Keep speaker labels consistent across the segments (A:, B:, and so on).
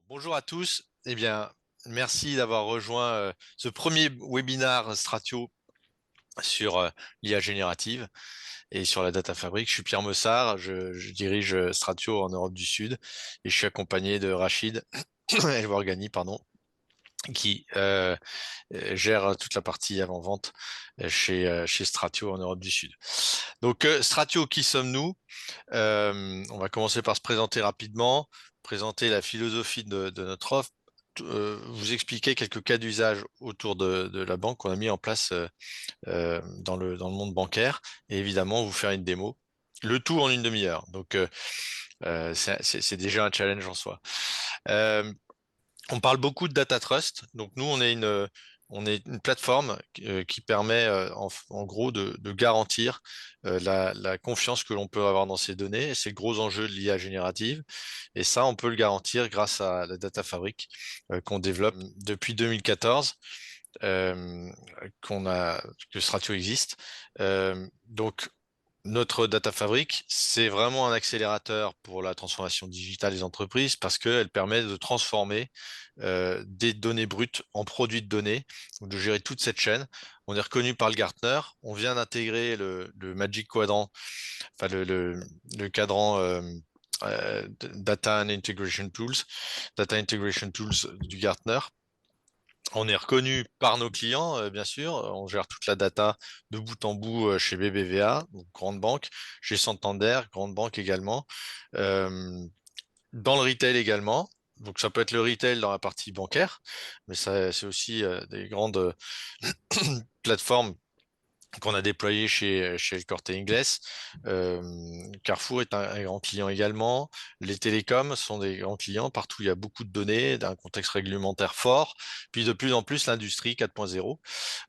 A: Bonjour à tous. Eh bien, merci d'avoir rejoint ce premier webinaire Stratio sur l'IA générative et sur la data fabric. Je suis Pierre Messard, je dirige Stratio en Europe du Sud et je suis accompagné de Rachid Elwargani, pardon, qui gère toute la partie avant-vente chez Stratio en Europe du Sud. Donc, Stratio, qui sommes-nous? On va commencer par se présenter rapidement, présenter la philosophie de notre offre, vous expliquer quelques cas d'usage autour de la banque qu'on a mis en place dans le monde bancaire et évidemment vous faire une démo. Le tout en une demi-heure. Donc, c'est déjà un challenge en soi. Euh, on parle beaucoup de data trust. Donc nous, on est une plateforme qui permet en gros de garantir la confiance que l'on peut avoir dans ces données. C'est le gros enjeu de l'IA générative. Et ça, on peut le garantir grâce à la data fabric qu'on développe depuis 2014. euh, que Stratio existe. Donc, notre data fabric, c'est vraiment un accélérateur pour la transformation digitale des entreprises parce qu'elle permet de transformer des données brutes en produits de données, donc de gérer toute cette chaîne. On est reconnu par le Gartner. On vient d'intégrer le Magic Quadrant, enfin le cadran Data and Integration Tools, Data Integration Tools du Gartner. On est reconnu par nos clients, bien sûr. On gère toute la data de bout en bout chez BBVA, donc grande banque, chez Santander, grande banque également. Euh, Dans le retail également. Donc ça peut être le retail dans la partie bancaire, mais ça, c'est aussi des grandes plateformes qu'on a déployées chez El Corte Inglés. Euh, Carrefour est un grand client également. Les télécoms sont des grands clients. Partout, il y a beaucoup de données, d'un contexte réglementaire fort. Puis de plus en plus, l'industrie 4.0,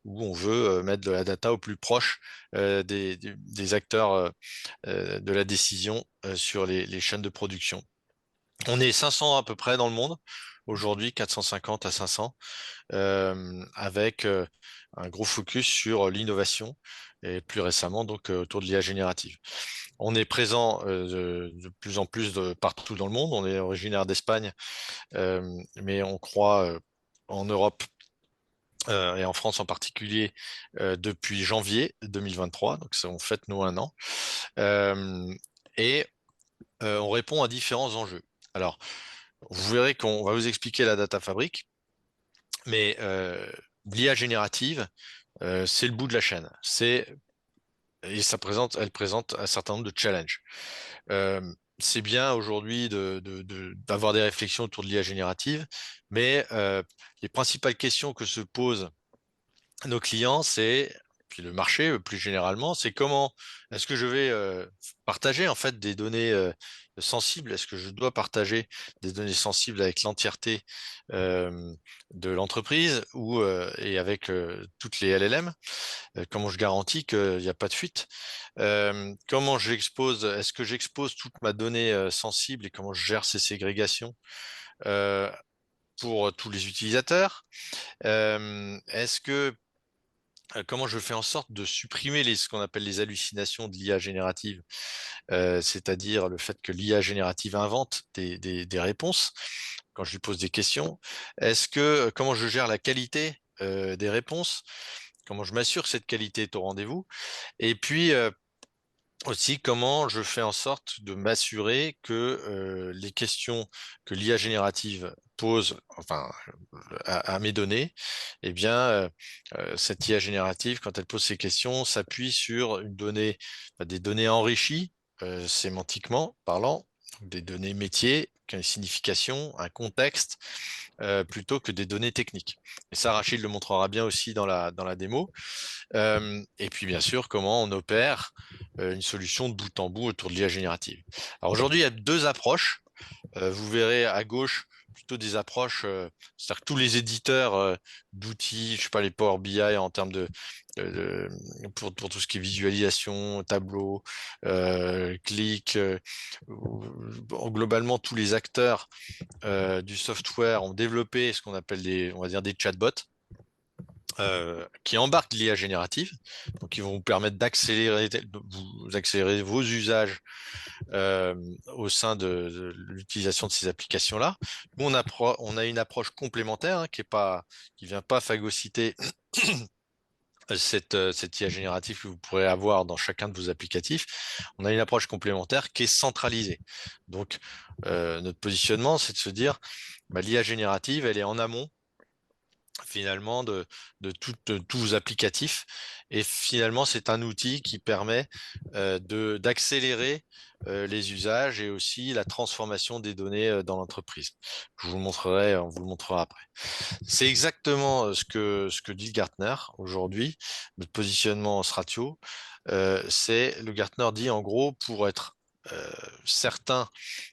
A: où on veut mettre de la data au plus proche des acteurs de la décision sur les chaînes de production. On est 500 à peu près dans le monde. Aujourd'hui, 450 à 500, avec un gros focus sur l'innovation et plus récemment donc autour de l'IA générative. On est présent de plus en plus partout dans le monde. On est originaire d'Espagne, mais on croit en Europe et en France en particulier depuis janvier 2023. Donc ça, on fête nous un an. Euh, et on répond à différents enjeux. Alors, vous verrez qu'on va vous expliquer la data fabric, mais l'IA générative, c'est le bout de la chaîne. Et elle présente un certain nombre de challenges. Euh, c'est bien aujourd'hui d'avoir des réflexions autour de l'IA générative, mais les principales questions que se posent nos clients, puis le marché plus généralement, c'est comment est-ce que je vais partager en fait des données sensibles? Est-ce que je dois partager des données sensibles avec l'entièreté euh, de l'entreprise ou et avec toutes les LLM? Comment je garantis qu'il n'y a pas de fuite? Comment j'expose? Est-ce que j'expose toute ma donnée sensible et comment je gère ces ségrégations euh, pour tous les utilisateurs? Est-ce que comment je fais en sorte de supprimer ce qu'on appelle les hallucinations de l'IA générative, c'est-à-dire le fait que l'IA générative invente des réponses quand je lui pose des questions. Comment je gère la qualité des réponses? Comment je m'assure que cette qualité est au rendez-vous? Et puis, aussi, comment je fais en sorte de m'assurer que les questions que l'IA générative pose, enfin, à mes données, eh bien, cette IA générative, quand elle pose ces questions, s'appuie sur des données enrichies, sémantiquement parlant, donc des données métiers, qui ont une signification, un contexte, plutôt que des données techniques. Et ça, Rachid le montrera bien aussi dans la démo. Et puis bien sûr, comment on opère une solution de bout en bout autour de l'IA générative. Alors aujourd'hui, il y a deux approches. Vous verrez à gauche plutôt des approches, c'est-à-dire que tous les éditeurs d'outils, je sais pas, les Power BI en termes pour tout ce qui est visualisation, tableau, clic, globalement tous les acteurs du software ont développé ce qu'on appelle on va dire des chatbots qui embarquent l'IA générative, donc qui vont vous permettre vous accélérer vos usages euh, au sein de l'utilisation de ces applications-là. Nous, on a une approche complémentaire hein, qui vient pas phagocyter cette IA générative que vous pourrez avoir dans chacun de vos applicatifs. On a une approche complémentaire qui est centralisée. Donc, notre positionnement, c'est de se dire, bah, l'IA générative, elle est en amont finalement de tous vos applicatifs. Et finalement, c'est un outil qui permet d'accélérer les usages et aussi la transformation des données dans l'entreprise. On vous le montrera après. C'est exactement ce que dit Gartner aujourd'hui, notre positionnement en Stratio. Le Gartner dit en gros, pour être certain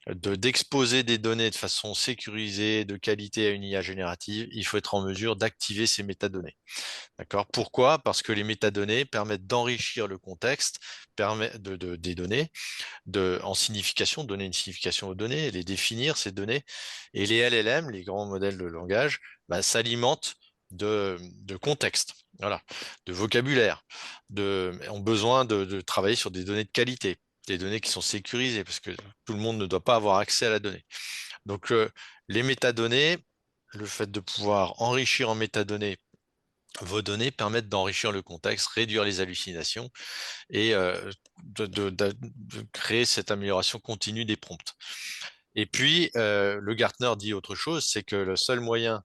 A: d'exposer des données de façon sécurisée, de qualité à une IA générative, il faut être en mesure d'activer ces métadonnées. D'accord? Pourquoi? Parce que les métadonnées permettent d'enrichir le contexte des données, en signification, donner une signification aux données, les définir, ces données. Et les LLM, les grands modèles de langage, bah, s'alimentent de contexte, voilà, de vocabulaire, ont besoin de travailler sur des données de qualité, des données qui sont sécurisées, parce que tout le monde ne doit pas avoir accès à la donnée. Donc, les métadonnées, le fait de pouvoir enrichir en métadonnées vos données permettent d'enrichir le contexte, réduire les hallucinations et de créer cette amélioration continue des prompts. Et puis, le Gartner dit autre chose, c'est que le seul moyen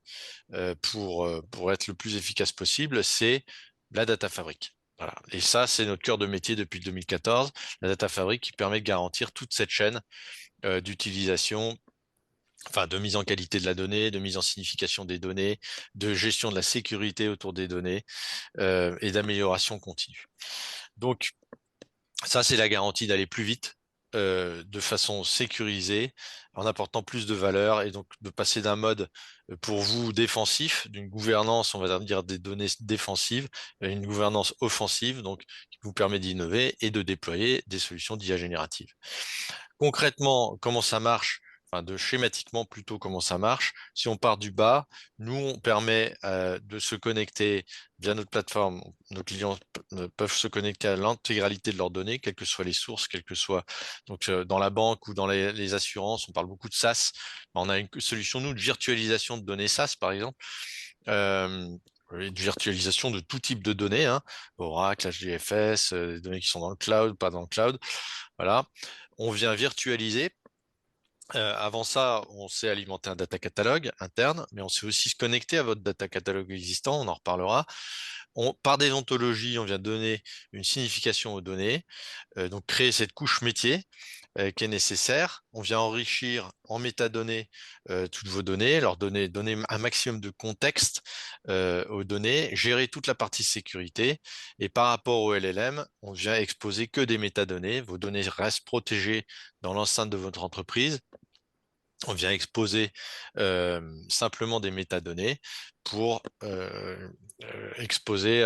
A: pour être le plus efficace possible, c'est la data fabric. Voilà. Et ça, c'est notre cœur de métier depuis 2014, la data fabric qui permet de garantir toute cette chaîne d'utilisation, enfin de mise en qualité de la donnée, de mise en signification des données, de gestion de la sécurité autour des données et d'amélioration continue. Donc, ça, c'est la garantie d'aller plus vite, de façon sécurisée, en apportant plus de valeur et donc de passer d'un mode pour vous défensif, d'une gouvernance, on va dire des données défensives, à une gouvernance offensive, donc qui vous permet d'innover et de déployer des solutions d'IA générative. Concrètement, comment ça marche? Enfin, schématiquement plutôt comment ça marche. Si on part du bas, nous, on permet de se connecter via notre plateforme. Nos clients peuvent se connecter à l'intégralité de leurs données, quelles que soient les sources, quelles que soient donc dans la banque ou dans les assurances. On parle beaucoup de SaaS. On a une solution nous de virtualisation de données SaaS, par exemple. Euh, et de virtualisation de tout type de données, hein, Oracle, HDFS, des données qui sont dans le cloud, pas dans le cloud. Voilà, on vient virtualiser. Avant ça, on sait alimenter un data catalogue interne, mais on sait aussi se connecter à votre data catalogue existant, on en reparlera. Par des ontologies, on vient donner une signification aux données, donc créer cette couche métier qui est nécessaire. On vient enrichir en métadonnées toutes vos données, donner un maximum de contexte aux données, gérer toute la partie sécurité. Et par rapport au LLM, on vient exposer que des métadonnées. Vos données restent protégées dans l'enceinte de votre entreprise. On vient exposer simplement des métadonnées pour exposer,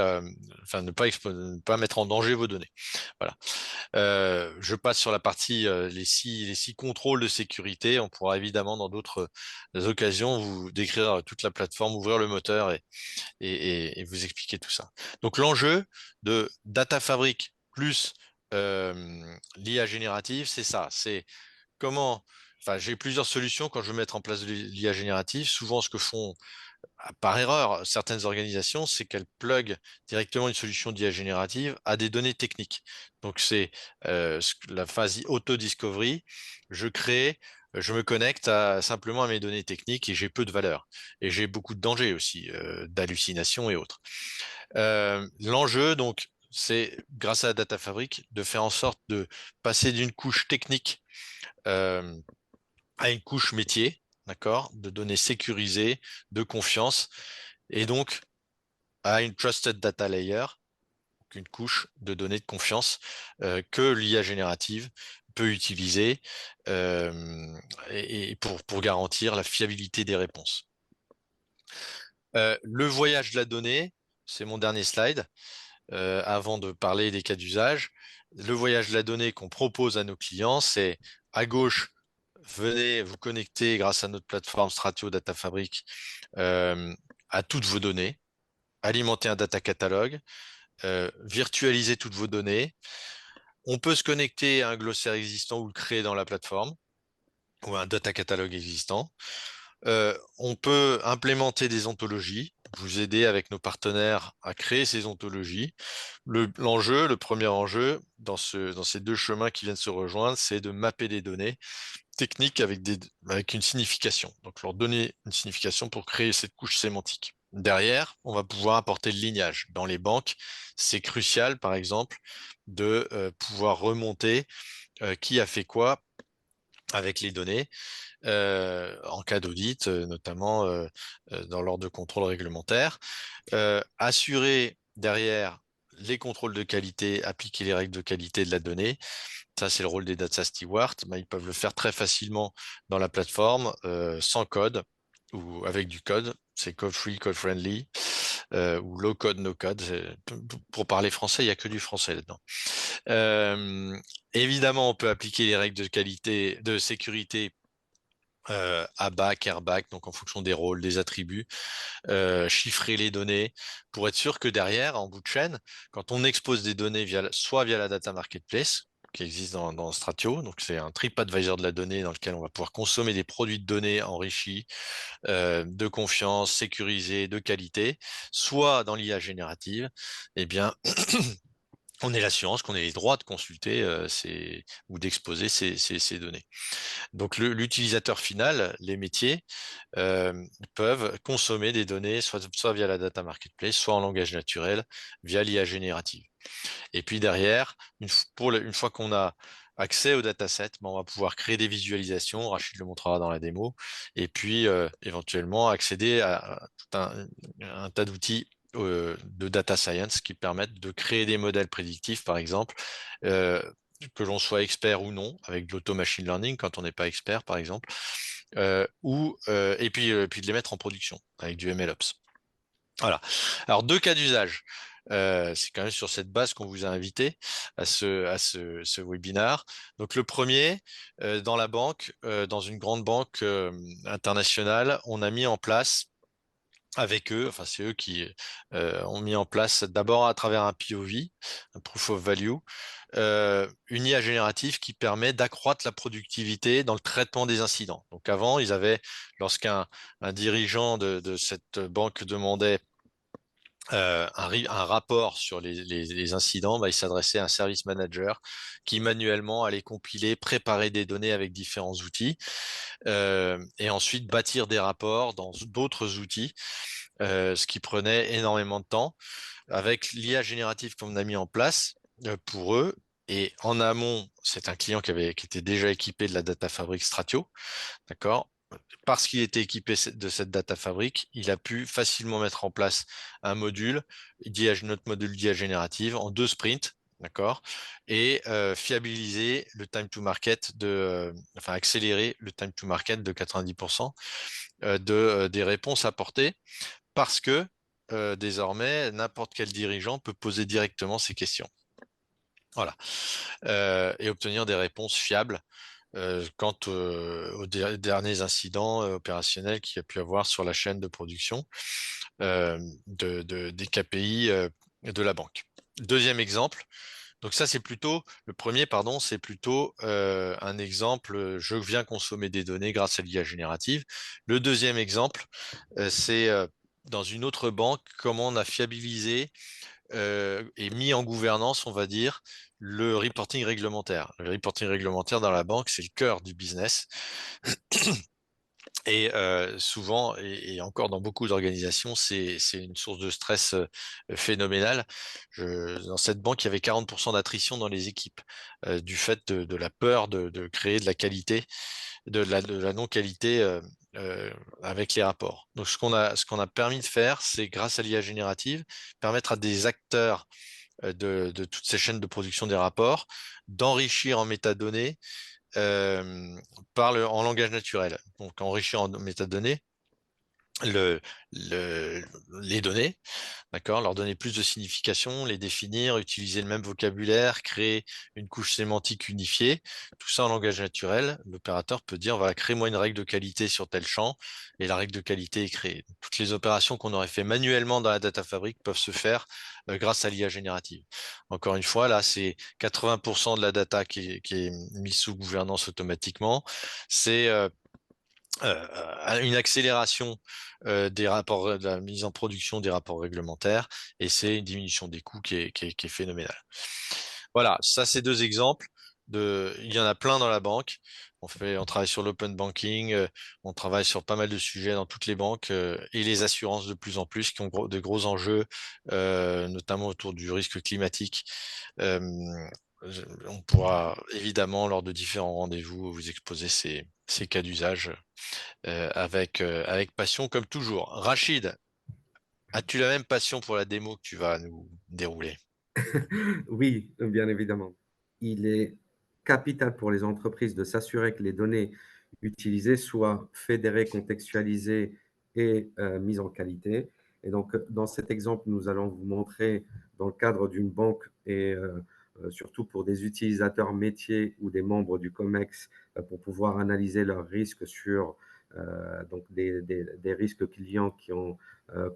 A: enfin ne pas mettre en danger vos données. Voilà. Je passe sur la partie les six contrôles de sécurité. On pourra évidemment dans d'autres occasions vous décrire toute la plateforme, ouvrir le moteur et vous expliquer tout ça. Donc l'enjeu de Data Fabric plus l'IA générative, c'est ça. C'est comment. Enfin, j'ai plusieurs solutions quand je veux mettre en place de l'IA générative. Souvent, ce que font par erreur certaines organisations, c'est qu'elles pluguent directement une solution d'IA générative à des données techniques. Donc, c'est la phase auto-discovery. Je me connecte simplement à mes données techniques et j'ai peu de valeur. Et j'ai beaucoup de dangers aussi, d'hallucinations et autres. L'enjeu, donc, c'est grâce à la Data Fabric de faire en sorte de passer d'une couche technique à une couche métier, d'accord, de données sécurisées, de confiance, et donc à une trusted data layer, une couche de données de confiance que l'IA générative peut utiliser et pour garantir la fiabilité des réponses. Le voyage de la donnée, c'est mon dernier slide, avant de parler des cas d'usage. Le voyage de la donnée qu'on propose à nos clients, c'est à gauche, venez vous connecter grâce à notre plateforme Stratio Data Fabric à toutes vos données. alimenter un data catalogue, virtualiser toutes vos données. On peut se connecter à un glossaire existant ou le créer dans la plateforme ou un data catalogue existant. On peut implémenter des ontologies, vous aider avec nos partenaires à créer ces ontologies. Le premier enjeu dans ces deux chemins qui viennent se rejoindre, c'est de mapper les données techniques avec une signification. Donc leur donner une signification pour créer cette couche sémantique. Derrière, on va pouvoir apporter le lignage. Dans les banques, c'est crucial, par exemple, de pouvoir remonter qui a fait quoi avec les données en cas d'audit, notamment dans l'ordre de contrôle réglementaire. Assurer derrière les contrôles de qualité, appliquer les règles de qualité de la donnée. Ça, c'est le rôle des data stewards. Ben, ils peuvent le faire très facilement dans la plateforme, sans code ou avec du code. C'est code free, code friendly, ou low code, no code. Pour parler français, il n'y a que du français là-dedans. Évidemment, on peut appliquer les règles de qualité, de sécurité ABAC, AIRBAC, donc en fonction des rôles, des attributs, chiffrer les données pour être sûr que derrière, en bout de chaîne, quand on expose des données soit via la data marketplace, qui existe dans Stratio, donc c'est un TripAdvisor de la donnée dans lequel on va pouvoir consommer des produits de données enrichis, de confiance, sécurisés, de qualité, soit dans l'IA générative, eh bien, on ait l'assurance qu'on ait les droits de consulter ou d'exposer ces données. Donc l'utilisateur final, les métiers, peuvent consommer des données soit via la data marketplace, soit en langage naturel via l'IA générative. Et puis derrière, une fois qu'on a accès au dataset, ben, on va pouvoir créer des visualisations, Rachid le montrera dans la démo, et puis éventuellement accéder à tout un tas d'outils de data science qui permettent de créer des modèles prédictifs, par exemple, euh, que l'on soit expert ou non, avec de l'auto-machine learning quand on n'est pas expert, par exemple, et puis de les mettre en production avec du MLOps. Voilà. Alors, deux cas d'usage. C'est quand même sur cette base qu'on vous a invité à ce webinaire. Donc, le premier, dans la banque, dans une grande banque internationale, on a mis en place avec eux, enfin c'est eux qui ont mis en place d'abord à travers un POV, un Proof of Value, une IA générative qui permet d'accroître la productivité dans le traitement des incidents. Donc avant, lorsqu'un dirigeant de cette banque demandait un rapport sur les incidents, bah, il s'adressait à un service manager qui manuellement allait compiler, préparer des données avec différents outils et ensuite bâtir des rapports dans d'autres outils, ce qui prenait énormément de temps. Avec l'IA générative qu'on a mis en place pour eux, et en amont, c'est un client qui était déjà équipé de la Data Fabric Stratio, d'accord? Parce qu'il était équipé de cette data fabric, il a pu facilement mettre en place un module, notre module d'IA générative en 2 sprints, d'accord, et fiabiliser le time to market enfin accélérer le time to market de 90% des réponses apportées, parce que désormais n'importe quel dirigeant peut poser directement ces questions. Voilà, et obtenir des réponses fiables quant aux derniers incidents opérationnels qu'il y a pu avoir sur la chaîne de production des KPI de la banque. Deuxième exemple, donc ça c'est plutôt, le premier pardon, c'est plutôt un exemple, je viens consommer des données grâce à l'IA générative. Le deuxième exemple, c'est dans une autre banque, comment on a fiabilisé et mis en gouvernance, on va dire, le reporting réglementaire. Le reporting réglementaire dans la banque, c'est le cœur du business. Et souvent, et encore dans beaucoup d'organisations, c'est une source de stress phénoménale. Dans cette banque, il y avait 40% d'attrition dans les équipes du fait de la peur de créer de la qualité, de la non-qualité avec les rapports. Donc, ce qu'on a permis de faire, c'est grâce à l'IA générative, permettre à des acteurs de toutes ces chaînes de production des rapports d'enrichir en métadonnées en langage naturel. Donc, enrichir en métadonnées le, le- les données, d'accord, leur donner plus de signification, les définir, utiliser le même vocabulaire, créer une couche sémantique unifiée, tout ça en langage naturel. L'opérateur peut dire, voilà, crée-moi une règle de qualité sur tel champ, et la règle de qualité est créée. Toutes les opérations qu'on aurait fait manuellement dans la data fabric peuvent se faire grâce à l'IA générative. Encore une fois, là, c'est 80% de la data qui est mise sous gouvernance automatiquement. C'est une accélération des rapports, de la mise en production des rapports réglementaires, et c'est une diminution des coûts qui est phénoménale. Voilà, ça c'est deux exemples. Il y en a plein dans la banque. On travaille sur l'open banking, on travaille sur pas mal de sujets dans toutes les banques et les assurances de plus en plus qui ont de gros enjeux, notamment autour du risque climatique. Euh, on pourra évidemment, lors de différents rendez-vous, vous exposer ces cas d'usage avec passion comme toujours. Rachid, as-tu la même passion pour la démo que tu vas nous dérouler?
B: Oui, bien évidemment. Il est capital pour les entreprises de s'assurer que les données utilisées soient fédérées, contextualisées et mises en qualité. Et donc, dans cet exemple, nous allons vous montrer, dans le cadre d'une banque et surtout pour des utilisateurs métiers ou des membres du COMEX, pour pouvoir analyser leurs risques sur donc des risques clients qui ont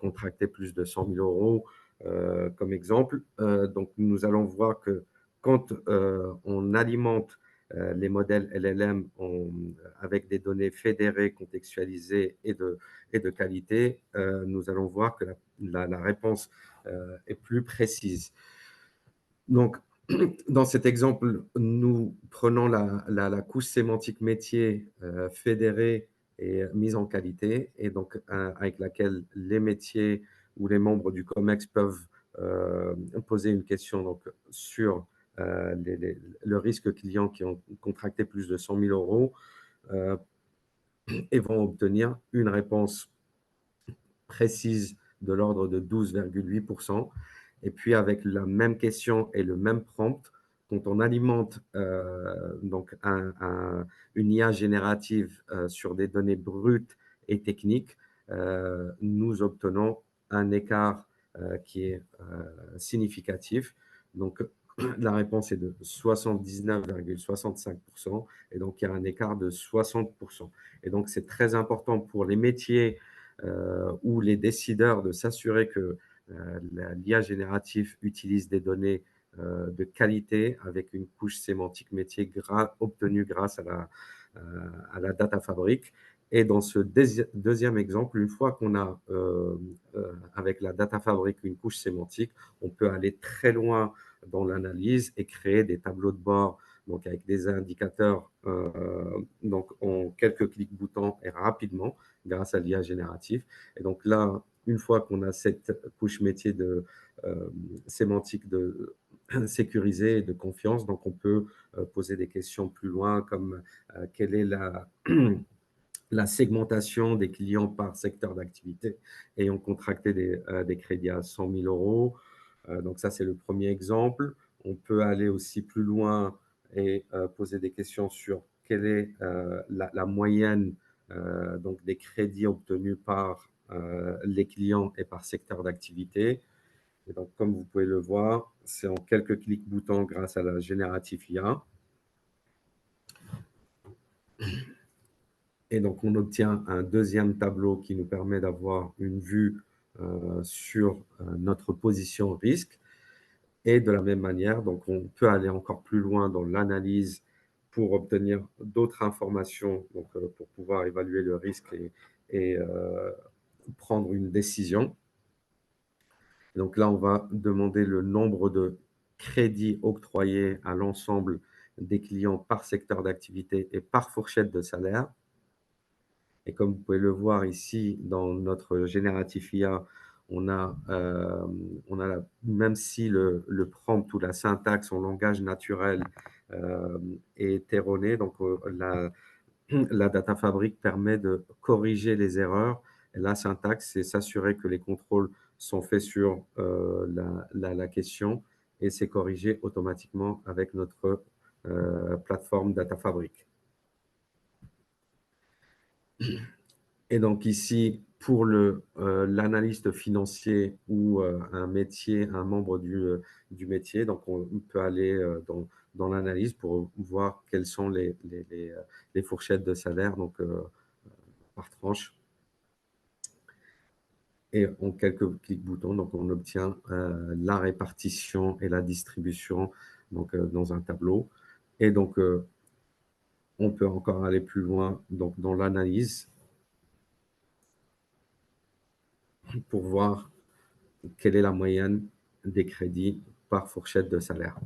B: contracté plus de 100 000 euros comme exemple. Donc, nous allons voir que quand on alimente les modèles LLM avec des données fédérées, contextualisées et de qualité, nous allons voir que la réponse est plus précise. Donc, dans cet exemple, nous prenons la couche sémantique métier fédérée et mise en qualité, et donc avec laquelle les métiers ou les membres du COMEX peuvent poser une question donc, sur le risque client qui ont contracté plus de 100 000 euros euh, et vont obtenir une réponse précise de l'ordre de 12,8%. Et puis, avec la même question et le même prompt, quand on alimente donc une IA générative sur des données brutes et techniques, nous obtenons un écart qui est significatif. Donc, la réponse est de 79,65%, et donc il y a un écart de 60%. Et donc, c'est très important pour les métiers ou les décideurs de s'assurer que l'IA générative utilise des données de qualité avec une couche sémantique métier obtenue grâce à la data fabric. Et dans ce deuxième exemple, une fois qu'on a avec la data fabric une couche sémantique, on peut aller très loin dans l'analyse et créer des tableaux de bord donc avec des indicateurs donc en quelques clics boutons et rapidement grâce à l'IA générative. Et donc là, une fois qu'on a cette couche métier de sémantique de sécurisée et de confiance, donc on peut poser des questions plus loin comme quelle est la segmentation des clients par secteur d'activité ayant contracté des crédits à 100 000 euros. Donc ça, c'est le premier exemple. On peut aller aussi plus loin et poser des questions sur quelle est la moyenne donc des crédits obtenus par les clients et par secteur d'activité. Et donc, comme vous pouvez le voir, c'est en quelques clics boutons grâce à la générative IA. Et donc, on obtient un deuxième tableau qui nous permet d'avoir une vue sur notre position risque. Et de la même manière, donc, on peut aller encore plus loin dans l'analyse pour obtenir d'autres informations donc, pour pouvoir évaluer le risque et prendre une décision. Donc là, on va demander le nombre de crédits octroyés à l'ensemble des clients par secteur d'activité et par fourchette de salaire. Et comme vous pouvez le voir ici dans notre génératif IA, même si le prompt ou la syntaxe en langage naturel est erroné, donc la data fabric permet de corriger les erreurs. Et la syntaxe, c'est s'assurer que les contrôles sont faits sur la question et c'est corrigé automatiquement avec notre plateforme data fabric. Et donc ici, pour l'analyste financier ou un métier, un membre du métier. Donc, on peut aller dans l'analyse pour voir quelles sont les fourchettes de salaire donc, par tranche. Et en quelques clics boutons, donc on obtient la répartition et la distribution donc, dans un tableau. Et donc, on peut encore aller plus loin donc, dans l'analyse pour voir quelle est la moyenne des crédits par fourchette de salaire.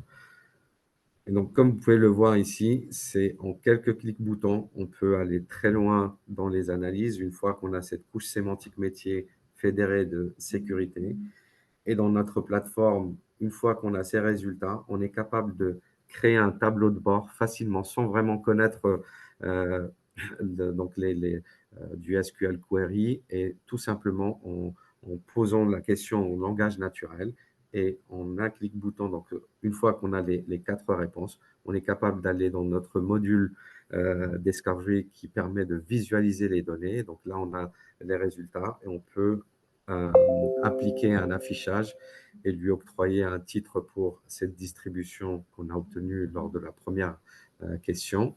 B: Et donc, comme vous pouvez le voir ici, c'est en quelques clics boutons, on peut aller très loin dans les analyses une fois qu'on a cette couche sémantique métier fédérée de sécurité. Et dans notre plateforme, une fois qu'on a ces résultats, on est capable de créer un tableau de bord facilement sans vraiment connaître euh, donc du SQL Query et tout simplement en posant la question en langage naturel et en un clic bouton. Donc, une fois qu'on a les 4 réponses, on est capable d'aller dans notre module Discovery qui permet de visualiser les données. Donc là, on a les résultats et on peut appliquer un affichage et lui octroyer un titre pour cette distribution qu'on a obtenue lors de la première question.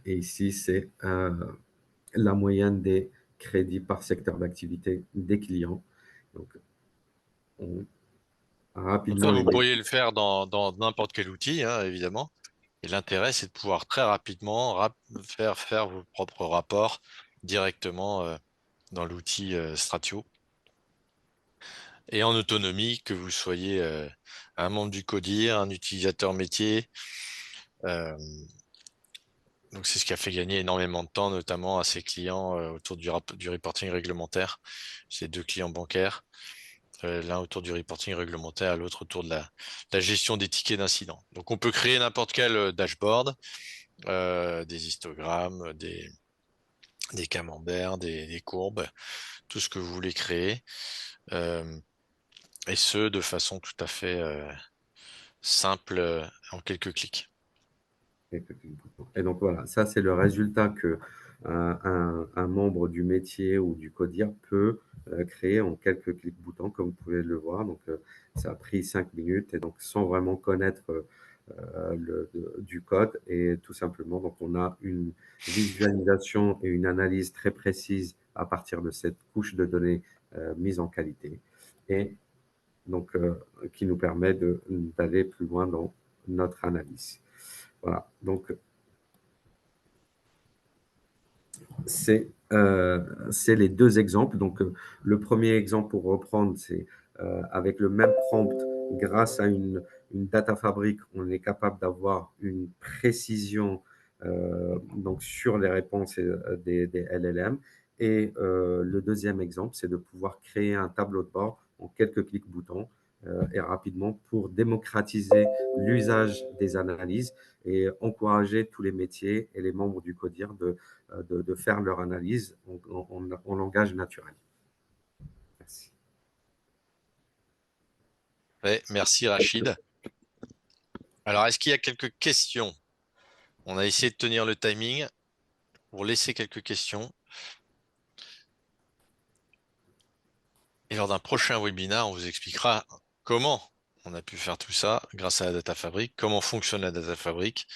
B: Et ici, c'est la moyenne des crédits par secteur d'activité des clients. Donc, on
A: Donc ça,
B: rapidement les
A: vous pourriez le faire dans n'importe quel outil, hein, évidemment. Et l'intérêt, c'est de pouvoir très rapidement faire vos propres rapports directement dans l'outil Stratio. Et en autonomie, que vous soyez un membre du CODIR, un utilisateur métier. Donc c'est ce qui a fait gagner énormément de temps, notamment à ses clients autour du reporting réglementaire. Ces 2 clients bancaires, l'un autour du reporting réglementaire, l'autre autour de la gestion des tickets d'incident. Donc on peut créer n'importe quel dashboard, des histogrammes, des camemberts, des courbes, tout ce que vous voulez créer, et ce, de façon tout à fait simple, en quelques clics.
B: Et donc voilà, ça c'est le résultat que un membre du métier ou du CODIR peut créer en quelques clics boutons, comme vous pouvez le voir. Donc ça a pris 5 minutes et donc sans vraiment connaître du code et tout simplement, donc on a une visualisation et une analyse très précise à partir de cette couche de données mise en qualité et donc qui nous permet d'aller plus loin dans notre analyse. Voilà, donc c'est les 2 exemples. Donc, le premier exemple pour reprendre, c'est avec le même prompt, grâce à une data fabric, on est capable d'avoir une précision donc sur les réponses des LLM. Et le deuxième exemple, c'est de pouvoir créer un tableau de bord en quelques clics boutons et rapidement pour démocratiser l'usage des analyses et encourager tous les métiers et les membres du CODIR de faire leur analyse en langage naturel. Merci.
A: Ouais, merci Rachid. Alors, est-ce qu'il y a quelques questions? On a essayé de tenir le timing pour laisser quelques questions. Et lors d'un prochain webinaire, on vous expliquera comment on a pu faire tout ça grâce à la Data Fabric, comment fonctionne la Data Fabric,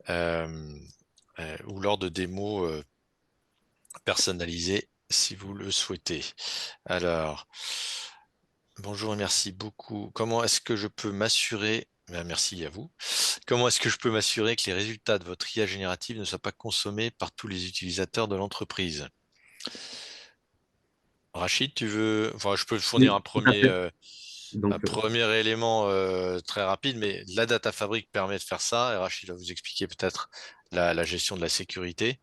A: ou lors de démos personnalisées si vous le souhaitez. Alors, bonjour et merci beaucoup. Comment est-ce que je peux m'assurer, merci à vous, comment est-ce que je peux m'assurer que les résultats de votre IA générative ne soient pas consommés par tous les utilisateurs de l'entreprise? Rachid, tu veux, enfin, je peux te fournir
B: Oui, tout à fait.
A: un
B: Donc,
A: premier élément très rapide, mais la Data Fabric permet de faire ça. Et Rachid va vous expliquer peut-être la gestion de la sécurité.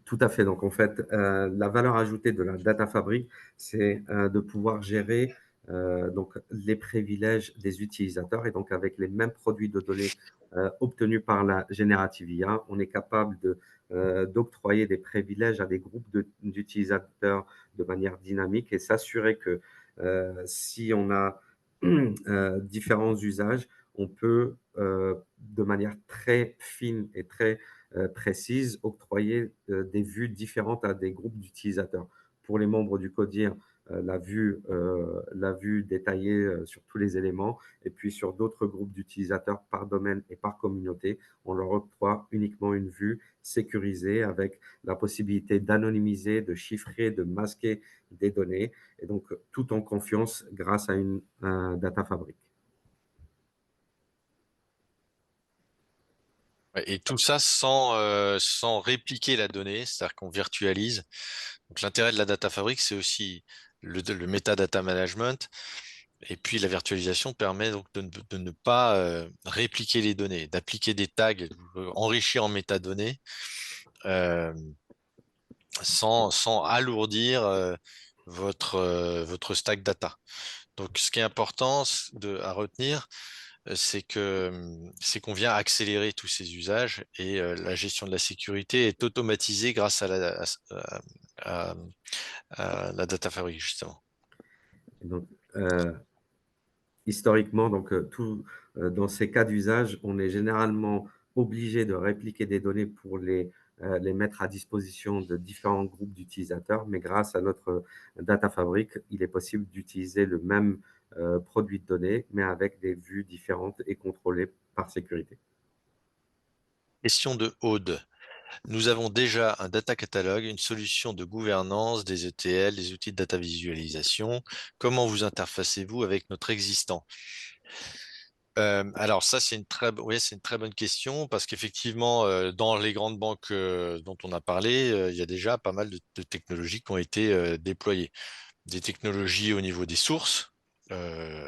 B: tout à fait. Donc, en fait, la valeur ajoutée de la data fabric, c'est de pouvoir gérer donc, les privilèges des utilisateurs. Et donc, avec les mêmes produits de données obtenus par la générative IA, on est capable d'octroyer des privilèges à des groupes d'utilisateurs de manière dynamique et s'assurer que si on a différents usages, on peut, de manière très fine et très, précise, octroyer, des vues différentes à des groupes d'utilisateurs. Pour les membres du CODIR, la vue détaillée, sur tous les éléments, et puis sur d'autres groupes d'utilisateurs par domaine et par communauté, on leur octroie uniquement une vue sécurisée avec la possibilité d'anonymiser, de chiffrer, de masquer des données, et donc tout en confiance grâce à un Data Fabric.
A: Ouais, et tout ça sans répliquer la donnée, c'est-à-dire qu'on virtualise. Donc l'intérêt de la data fabric, c'est aussi le metadata management. Et puis la virtualisation permet donc de ne pas répliquer les données, d'appliquer des tags enrichis en métadonnées euh, sans alourdir votre stack data. Donc ce qui est important à retenir, c'est qu'on vient accélérer tous ces usages et la gestion de la sécurité est automatisée grâce à- à la data fabric, justement.
B: Et donc, historiquement, donc, dans ces cas d'usage, on est généralement obligé de répliquer des données pour les mettre à disposition de différents groupes d'utilisateurs, mais grâce à notre Data Fabric, il est possible d'utiliser le même, produit de données, mais avec des vues différentes et contrôlées par sécurité.
A: Question de Aude. Nous avons déjà un data catalogue, une solution de gouvernance des ETL, des outils de data visualisation. Comment vous interfacez-vous avec notre existant? Alors ça, oui, c'est une très bonne question parce qu'effectivement, dans les grandes banques dont on a parlé, il y a déjà pas mal de technologies qui ont été déployées. Des technologies au niveau des sources,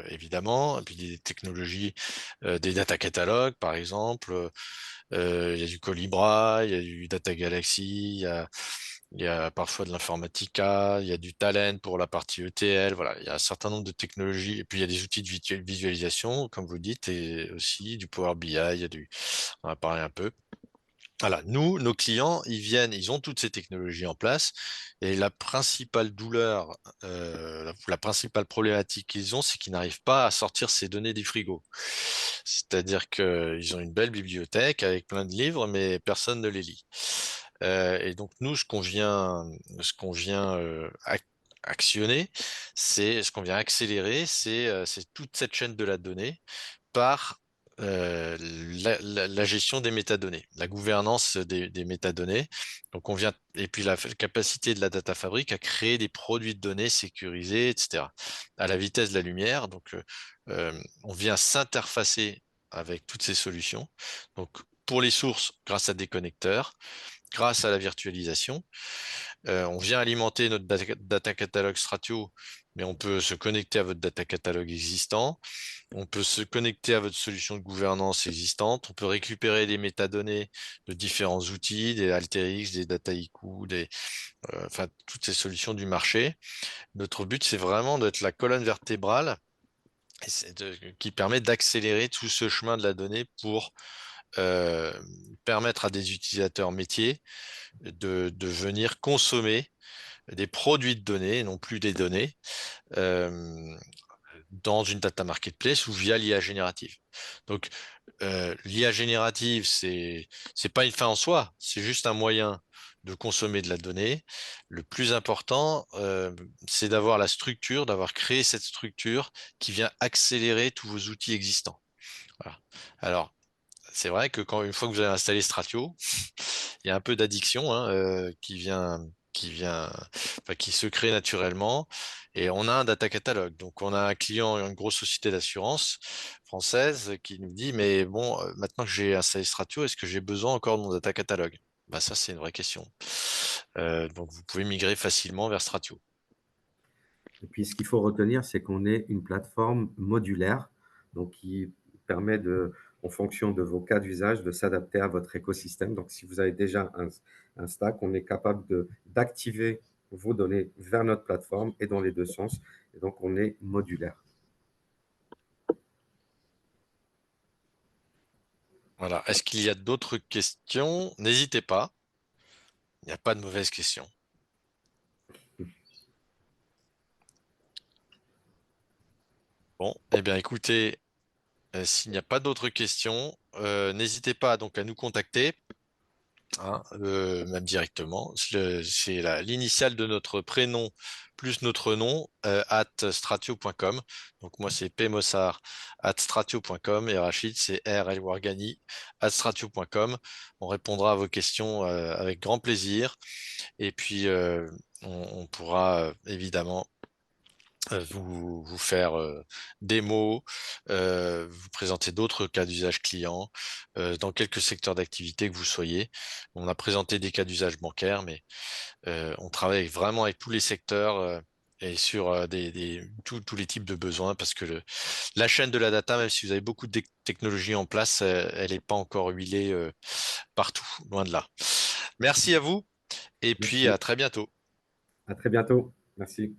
A: évidemment, et puis des technologies, des data catalogues, par exemple. Il y a du Colibra, il y a du Data Galaxy, il y a parfois de l'Informatica, il y a du Talent pour la partie ETL. Voilà, il y a un certain nombre de technologies. Et puis il y a des outils de visualisation, comme vous dites, et aussi du Power BI. On va parler un peu. Voilà, nous, nos clients, ils viennent, ils ont toutes ces technologies en place, et la principale douleur, la principale problématique qu'ils ont, c'est qu'ils n'arrivent pas à sortir ces données du frigo. C'est-à-dire qu'ils ont une belle bibliothèque avec plein de livres, mais personne ne les lit. Et donc nous, ce qu'on vient actionner, c'est ce qu'on vient accélérer, c'est toute cette chaîne de la donnée par la gestion des métadonnées, la gouvernance des métadonnées. Donc on vient, et puis la capacité de la data fabric à créer des produits de données sécurisés, etc., à la vitesse de la lumière. Donc on vient s'interfacer avec toutes ces solutions. Donc pour les sources, grâce à des connecteurs, grâce à la virtualisation, on vient alimenter notre data catalogue Stratio, mais on peut se connecter à votre data catalogue existant. On peut se connecter à votre solution de gouvernance existante. On peut récupérer des métadonnées de différents outils, des Alteryx, des Dataiku, enfin, toutes ces solutions du marché. Notre but, c'est vraiment d'être la colonne vertébrale qui permet d'accélérer tout ce chemin de la donnée pour euh, permettre à des utilisateurs métiers de venir consommer des produits de données, non plus des données, euh, dans une data marketplace ou via l'IA générative. Donc, l'IA générative, c'est pas une fin en soi, c'est juste un moyen de consommer de la donnée. Le plus important, c'est d'avoir la structure, d'avoir créé cette structure qui vient accélérer tous vos outils existants. Voilà. Alors, c'est vrai que une fois que vous avez installé Stratio, il y a un peu d'addiction hein, enfin, qui se crée naturellement. Et on a un data catalogue. Donc, on a un client, une grosse société d'assurance française qui nous dit, mais bon, maintenant que j'ai installé Stratio, est-ce que j'ai besoin encore de mon data catalogue? Bah, ça, c'est une vraie question. Donc, vous pouvez migrer facilement vers Stratio.
B: Et puis, ce qu'il faut retenir, c'est qu'on est une plateforme modulaire, donc qui permet en fonction de vos cas d'usage, de s'adapter à votre écosystème. Donc, si vous avez déjà un stack, on est capable d'activer vos données vers notre plateforme et dans les deux sens. Et donc, on est modulaire.
A: Voilà. Est-ce qu'il y a d'autres questions? N'hésitez pas. Il n'y a pas de mauvaises questions. Bon, eh bien, écoutez, S'il n'y a pas d'autres questions, n'hésitez pas donc à nous contacter, hein, même directement. C'est l'initiale de notre prénom plus notre nom, at stratio.com. Donc moi, c'est pmossard at stratio.com et Rachid, c'est rlwargani at stratio.com. On répondra à vos questions avec grand plaisir. Et puis, on pourra évidemment vous faire des mots, vous présenter d'autres cas d'usage client dans quelques secteurs d'activité que vous soyez. On a présenté des cas d'usage bancaire, mais on travaille vraiment avec tous les secteurs et sur tous les types de besoins parce que la chaîne de la data, même si vous avez beaucoup de technologies en place, elle n'est pas encore huilée partout, loin de là. Merci à vous et puis à
B: Merci.
A: très bientôt.
B: À très bientôt. Merci.